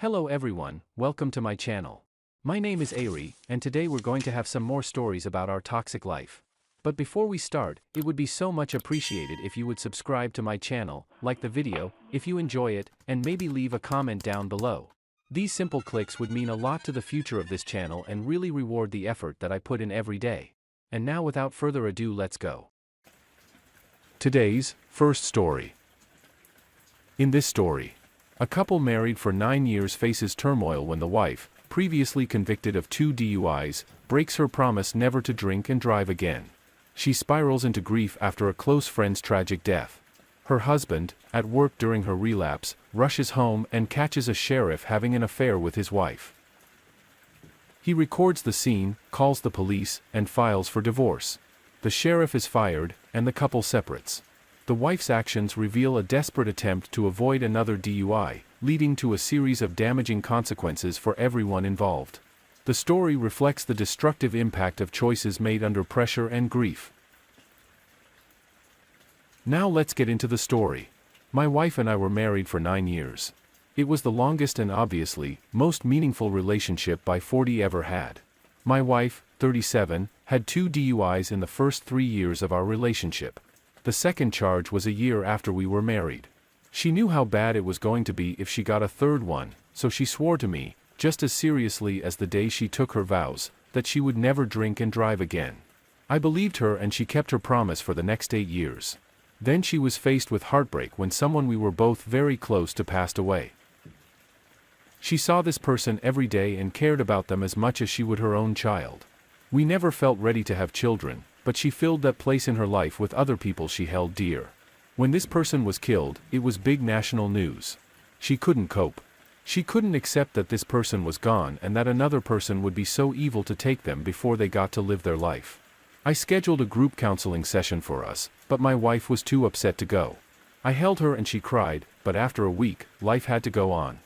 Hello everyone, welcome to my channel. My name is Ari, and today we're going to have some more stories about our toxic life. But before we start, it would be so much appreciated if you would subscribe to my channel, like the video, if you enjoy it, and maybe leave a comment down below. These simple clicks would mean a lot to the future of this channel and really reward the effort that I put in every day. And now without further ado, let's go. Today's first story. In this story, a couple married for 9 years faces turmoil when the wife, previously convicted of 2 DUIs, breaks her promise never to drink and drive again. She spirals into grief after a close friend's tragic death. Her husband, at work during her relapse, rushes home and catches a sheriff having an affair with his wife. He records the scene, calls the police, and files for divorce. The sheriff is fired, and the couple separates. The wife's actions reveal a desperate attempt to avoid another DUI, leading to a series of damaging consequences for everyone involved. The story reflects the destructive impact of choices made under pressure and grief. Now let's get into the story. My wife and I were married for 9 years. It was the longest and obviously most meaningful relationship by 40 ever had. My wife, 37, had 2 DUIs in the first 3 years of our relationship. The second charge was a year after we were married. She knew how bad it was going to be if she got a third one, so she swore to me, just as seriously as the day she took her vows, that she would never drink and drive again. I believed her and she kept her promise for the next 8 years. Then she was faced with heartbreak when someone we were both very close to passed away. She saw this person every day and cared about them as much as she would her own child. We never felt ready to have children, but she filled that place in her life with other people she held dear. When this person was killed, it was big national news. She couldn't cope. She couldn't accept that this person was gone and that another person would be so evil to take them before they got to live their life. I scheduled a group counseling session for us, but my wife was too upset to go. I held her and she cried, but after a week, life had to go on.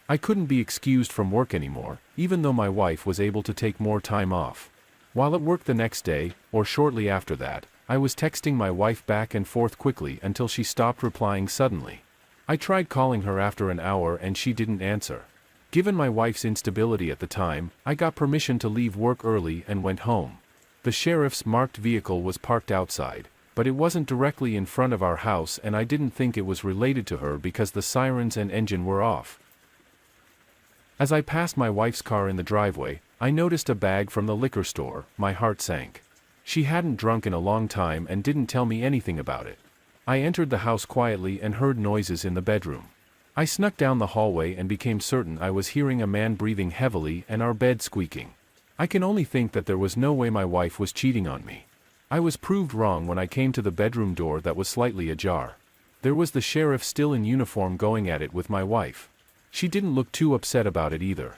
I couldn't be excused from work anymore, even though my wife was able to take more time off. While at work the next day, or shortly after that, I was texting my wife back and forth quickly until she stopped replying suddenly. I tried calling her after an hour and she didn't answer. Given my wife's instability at the time, I got permission to leave work early and went home. The sheriff's marked vehicle was parked outside, but it wasn't directly in front of our house and I didn't think it was related to her because the sirens and engine were off. As I passed my wife's car in the driveway, I noticed a bag from the liquor store. My heart sank. She hadn't drunk in a long time and didn't tell me anything about it. I entered the house quietly and heard noises in the bedroom. I snuck down the hallway and became certain I was hearing a man breathing heavily and our bed squeaking. I can only think that there was no way my wife was cheating on me. I was proved wrong when I came to the bedroom door that was slightly ajar. There was the sheriff still in uniform going at it with my wife. She didn't look too upset about it either.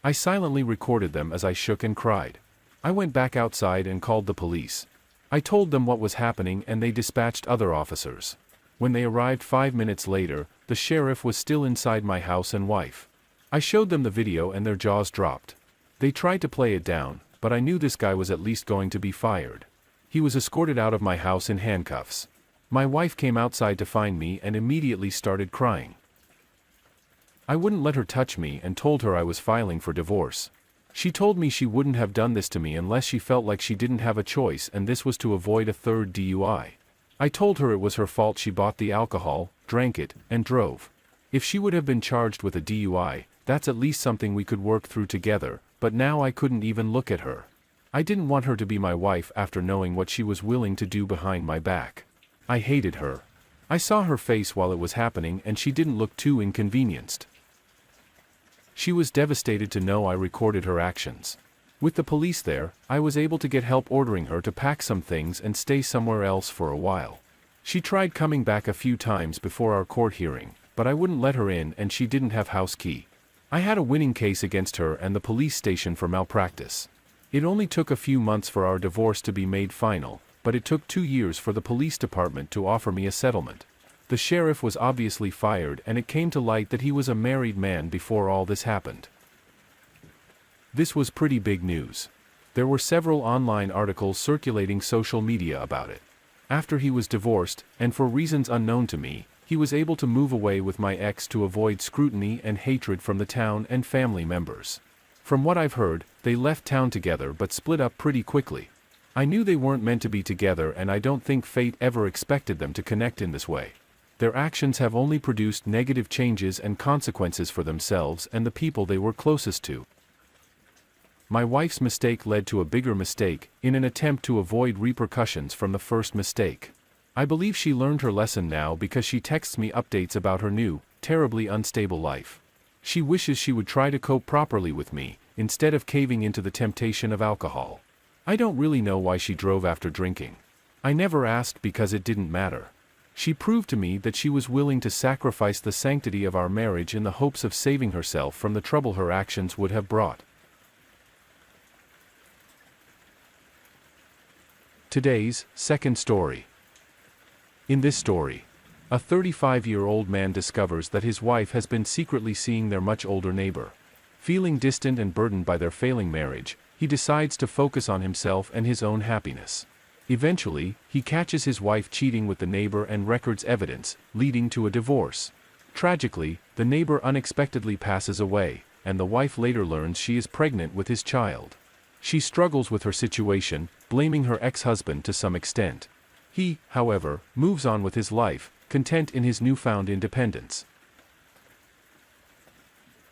I silently recorded them as I shook and cried. I went back outside and called the police. I told them what was happening and they dispatched other officers. When they arrived 5 minutes later, the sheriff was still inside my house and wife. I showed them the video and their jaws dropped. They tried to play it down, but I knew this guy was at least going to be fired. He was escorted out of my house in handcuffs. My wife came outside to find me and immediately started crying. I wouldn't let her touch me and told her I was filing for divorce. She told me she wouldn't have done this to me unless she felt like she didn't have a choice and this was to avoid a third DUI. I told her it was her fault she bought the alcohol, drank it, and drove. If she would have been charged with a DUI, that's at least something we could work through together, but now I couldn't even look at her. I didn't want her to be my wife after knowing what she was willing to do behind my back. I hated her. I saw her face while it was happening and she didn't look too inconvenienced. She was devastated to know I recorded her actions. With the police there, I was able to get help ordering her to pack some things and stay somewhere else for a while. She tried coming back a few times before our court hearing, but I wouldn't let her in and she didn't have house key. I had a winning case against her and the police station for malpractice. It only took a few months for our divorce to be made final, but it took 2 years for the police department to offer me a settlement. The sheriff was obviously fired and it came to light that he was a married man before all this happened. This was pretty big news. There were several online articles circulating social media about it. After he was divorced, and for reasons unknown to me, he He was able to move away with my ex to avoid scrutiny and hatred from the town and family members. From what I've heard, they left town together but split up pretty quickly. I knew they weren't meant to be together, and I don't think fate ever expected them to connect in this way. Their actions have only produced negative changes and consequences for themselves and the people they were closest to. My wife's mistake led to a bigger mistake, in an attempt to avoid repercussions from the first mistake. I believe she learned her lesson now because she texts me updates about her new, terribly unstable life. She wishes she would try to cope properly with me, instead of caving into the temptation of alcohol. I don't really know why she drove after drinking. I never asked because it didn't matter. She proved to me that she was willing to sacrifice the sanctity of our marriage in the hopes of saving herself from the trouble her actions would have brought. Today's second story. In this story, a 35-year-old man discovers that his wife has been secretly seeing their much older neighbor. Feeling distant and burdened by their failing marriage, he decides to focus on himself and his own happiness. Eventually, he catches his wife cheating with the neighbor and records evidence, leading to a divorce. Tragically, the neighbor unexpectedly passes away, and the wife later learns she is pregnant with his child. She struggles with her situation, blaming her ex-husband to some extent. He, however, moves on with his life, content in his newfound independence.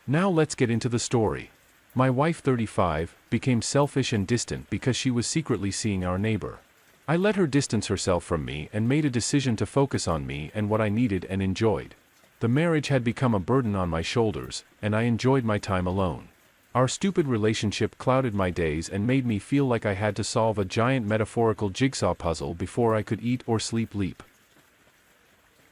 Now let's get into the story. My wife, 35, became selfish and distant because she was secretly seeing our neighbor. I let her distance herself from me and made a decision to focus on me and what I needed and enjoyed. The marriage had become a burden on my shoulders, and I enjoyed my time alone. Our stupid relationship clouded my days and made me feel like I had to solve a giant metaphorical jigsaw puzzle before I could eat or sleep.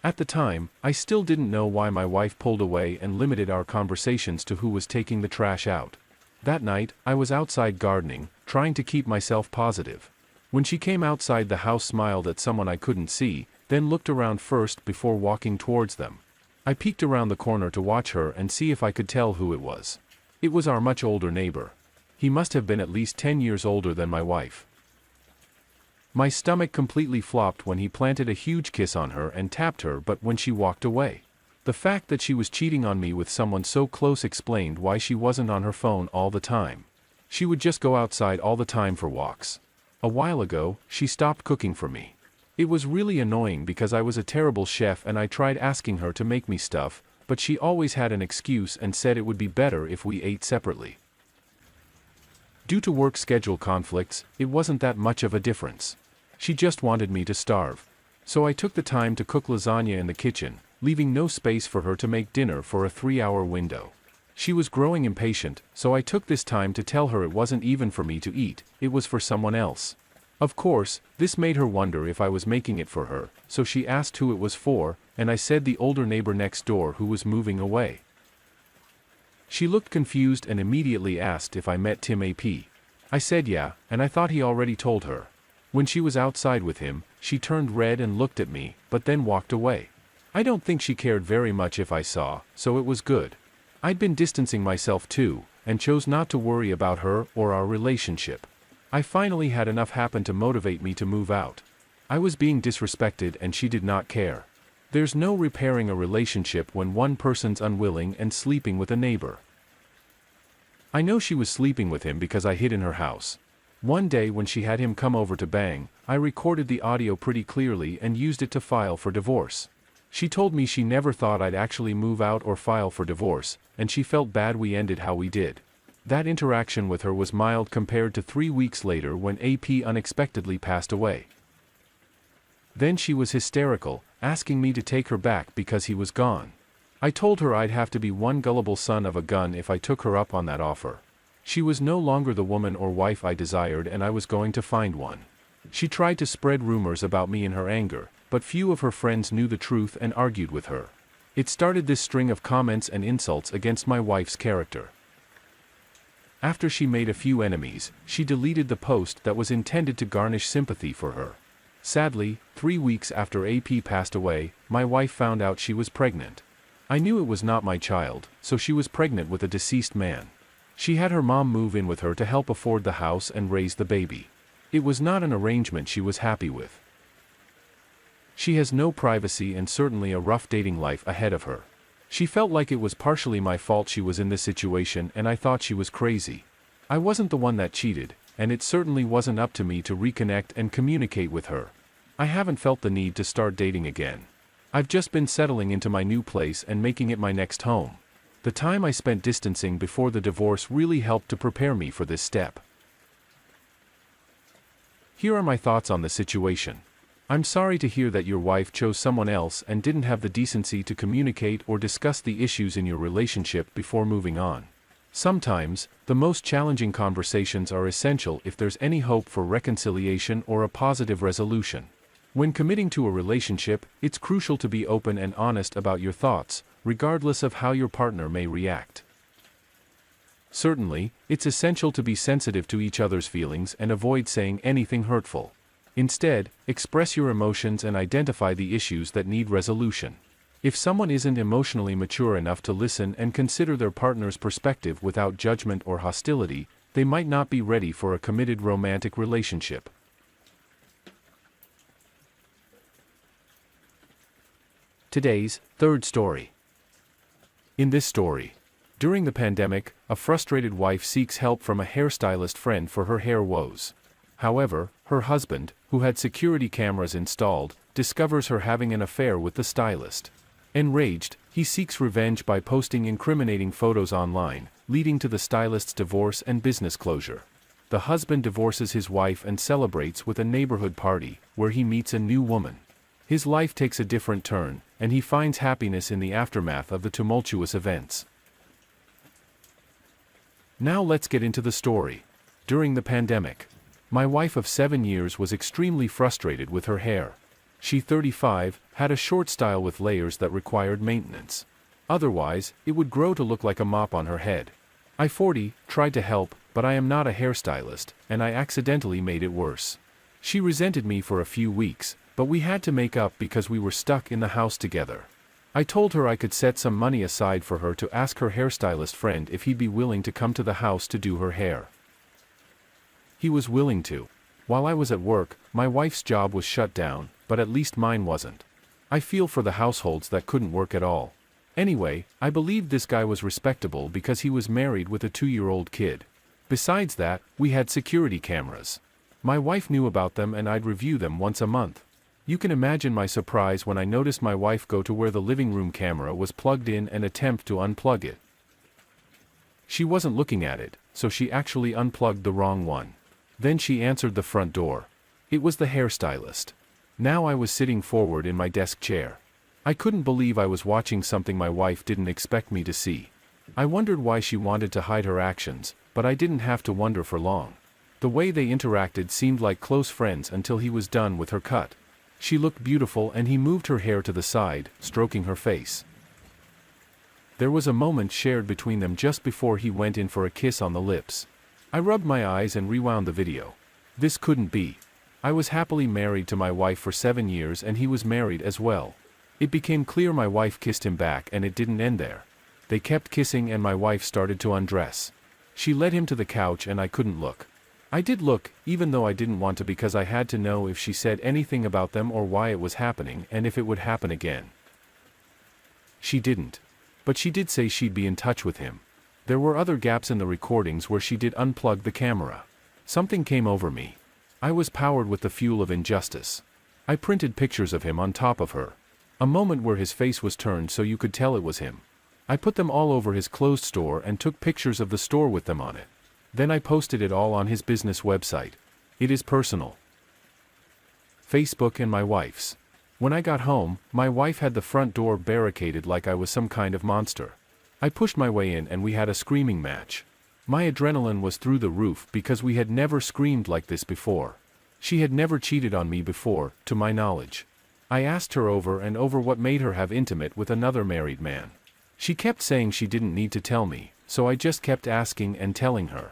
At the time, I still didn't know why my wife pulled away and limited our conversations to who was taking the trash out. That night, I was outside gardening, trying to keep myself positive. When she came outside the house, smiled at someone I couldn't see, then looked around first before walking towards them. I peeked around the corner to watch her and see if I could tell who it was. It was our much older neighbor. He must have been at least 10 years older than my wife. My stomach completely flopped when he planted a huge kiss on her and tapped her, but when she walked away. The fact that she was cheating on me with someone so close explained why she wasn't on her phone all the time. She would just go outside all the time for walks. A while ago, she stopped cooking for me. It was really annoying because I was a terrible chef and I tried asking her to make me stuff, but she always had an excuse and said it would be better if we ate separately. Due to work schedule conflicts, it wasn't that much of a difference. She just wanted me to starve. So I took the time to cook lasagna in the kitchen, leaving no space for her to make dinner for a 3-hour window. She was growing impatient, so I took this time to tell her it wasn't even for me to eat, it was for someone else. Of course, this made her wonder if I was making it for her, so she asked who it was for, and I said the older neighbor next door who was moving away. She looked confused and immediately asked if I met Tim AP. I said yeah, and I thought he already told her. When she was outside with him, she turned red and looked at me, but then walked away. I don't think she cared very much if I saw, so it was good. I'd been distancing myself too, and chose not to worry about her or our relationship. I finally had enough happen to motivate me to move out. I was being disrespected and she did not care. There's no repairing a relationship when one person's unwilling and sleeping with a neighbor. I know she was sleeping with him because I hid in her house. One day when she had him come over to bang, I recorded the audio pretty clearly and used it to file for divorce. She told me she never thought I'd actually move out or file for divorce, and she felt bad we ended how we did. That interaction with her was mild compared to 3 weeks later when AP unexpectedly passed away. Then she was hysterical, asking me to take her back because he was gone. I told her I'd have to be one gullible son of a gun if I took her up on that offer. She was no longer the woman or wife I desired and I was going to find one. She tried to spread rumors about me in her anger, but few of her friends knew the truth and argued with her. It started this string of comments and insults against my wife's character. After she made a few enemies, she deleted the post that was intended to garnish sympathy for her. Sadly, 3 weeks after AP passed away, my wife found out she was pregnant. I knew it was not my child, so she was pregnant with a deceased man. She had her mom move in with her to help afford the house and raise the baby. It was not an arrangement she was happy with. She has no privacy and certainly a rough dating life ahead of her. She felt like it was partially my fault she was in this situation and I thought she was crazy. I wasn't the one that cheated, and it certainly wasn't up to me to reconnect and communicate with her. I haven't felt the need to start dating again. I've just been settling into my new place and making it my next home. The time I spent distancing before the divorce really helped to prepare me for this step. Here are my thoughts on the situation. I'm sorry to hear that your wife chose someone else and didn't have the decency to communicate or discuss the issues in your relationship before moving on. Sometimes, the most challenging conversations are essential if there's any hope for reconciliation or a positive resolution. When committing to a relationship, it's crucial to be open and honest about your thoughts, regardless of how your partner may react. Certainly, it's essential to be sensitive to each other's feelings and avoid saying anything hurtful. Instead, express your emotions and identify the issues that need resolution. If someone isn't emotionally mature enough to listen and consider their partner's perspective without judgment or hostility, they might not be ready for a committed romantic relationship. Today's third story. In this story, during the pandemic, a frustrated wife seeks help from a hairstylist friend for her hair woes. However, her husband, who had security cameras installed, discovers her having an affair with the stylist. Enraged, he seeks revenge by posting incriminating photos online, leading to the stylist's divorce and business closure. The husband divorces his wife and celebrates with a neighborhood party, where he meets a new woman. His life takes a different turn, and he finds happiness in the aftermath of the tumultuous events. Now let's get into the story. During the pandemic, my wife of 7 years was extremely frustrated with her hair. She, 35, had a short style with layers that required maintenance. Otherwise, it would grow to look like a mop on her head. I, 40, tried to help, but I am not a hairstylist, and I accidentally made it worse. She resented me for a few weeks, but we had to make up because we were stuck in the house together. I told her I could set some money aside for her to ask her hairstylist friend if he'd be willing to come to the house to do her hair. He was willing to. While I was at work, my wife's job was shut down, but at least mine wasn't. I feel for the households that couldn't work at all. Anyway, I believed this guy was respectable because he was married with a 2-year-old kid. Besides that, we had security cameras. My wife knew about them and I'd review them once a month. You can imagine my surprise when I noticed my wife go to where the living room camera was plugged in and attempt to unplug it. She wasn't looking at it, so she actually unplugged the wrong one. Then she answered the front door. It was the hairstylist. Now I was sitting forward in my desk chair. I couldn't believe I was watching something my wife didn't expect me to see. I wondered why she wanted to hide her actions, but I didn't have to wonder for long. The way they interacted seemed like close friends until he was done with her cut. She looked beautiful and he moved her hair to the side, stroking her face. There was a moment shared between them just before he went in for a kiss on the lips. I rubbed my eyes and rewound the video. This couldn't be. I was happily married to my wife for 7 years and he was married as well. It became clear my wife kissed him back and it didn't end there. They kept kissing and my wife started to undress. She led him to the couch and I couldn't look. I did look, even though I didn't want to because I had to know if she said anything about them or why it was happening and if it would happen again. She didn't. But she did say she'd be in touch with him. There were other gaps in the recordings where she did unplug the camera. Something came over me. I was powered with the fuel of injustice. I printed pictures of him on top of her. A moment where his face was turned so you could tell it was him. I put them all over his closed store and took pictures of the store with them on it. Then I posted it all on his business website. It is personal. Facebook and my wife's. When I got home, my wife had the front door barricaded like I was some kind of monster. I pushed my way in and we had a screaming match. My adrenaline was through the roof because we had never screamed like this before. She had never cheated on me before, to my knowledge. I asked her over and over what made her have intimate with another married man. She kept saying she didn't need to tell me, so I just kept asking and telling her.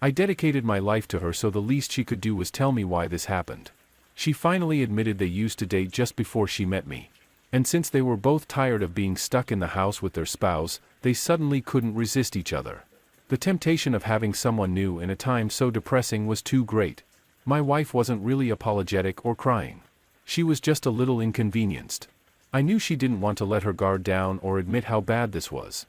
I dedicated my life to her, so the least she could do was tell me why this happened. She finally admitted they used to date just before she met me. And since they were both tired of being stuck in the house with their spouse, they suddenly couldn't resist each other. The temptation of having someone new in a time so depressing was too great. My wife wasn't really apologetic or crying. She was just a little inconvenienced. I knew she didn't want to let her guard down or admit how bad this was.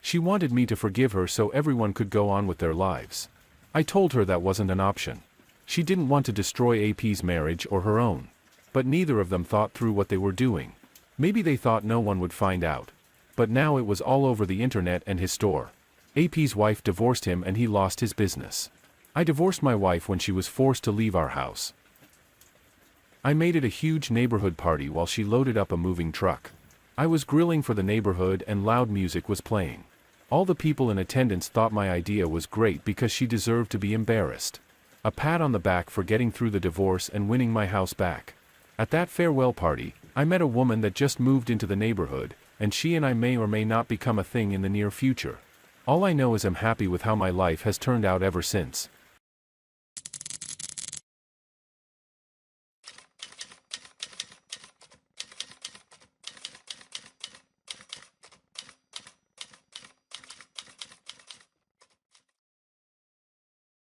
She wanted me to forgive her so everyone could go on with their lives. I told her that wasn't an option. She didn't want to destroy AP's marriage or her own. But neither of them thought through what they were doing. Maybe they thought no one would find out. But now it was all over the internet and his store. AP's wife divorced him and he lost his business. I divorced my wife when she was forced to leave our house. I made it a huge neighborhood party while she loaded up a moving truck. I was grilling for the neighborhood and loud music was playing. All the people in attendance thought my idea was great because she deserved to be embarrassed. A pat on the back for getting through the divorce and winning my house back. At that farewell party, I met a woman that just moved into the neighborhood, and she and I may or may not become a thing in the near future. All I know is I'm happy with how my life has turned out ever since.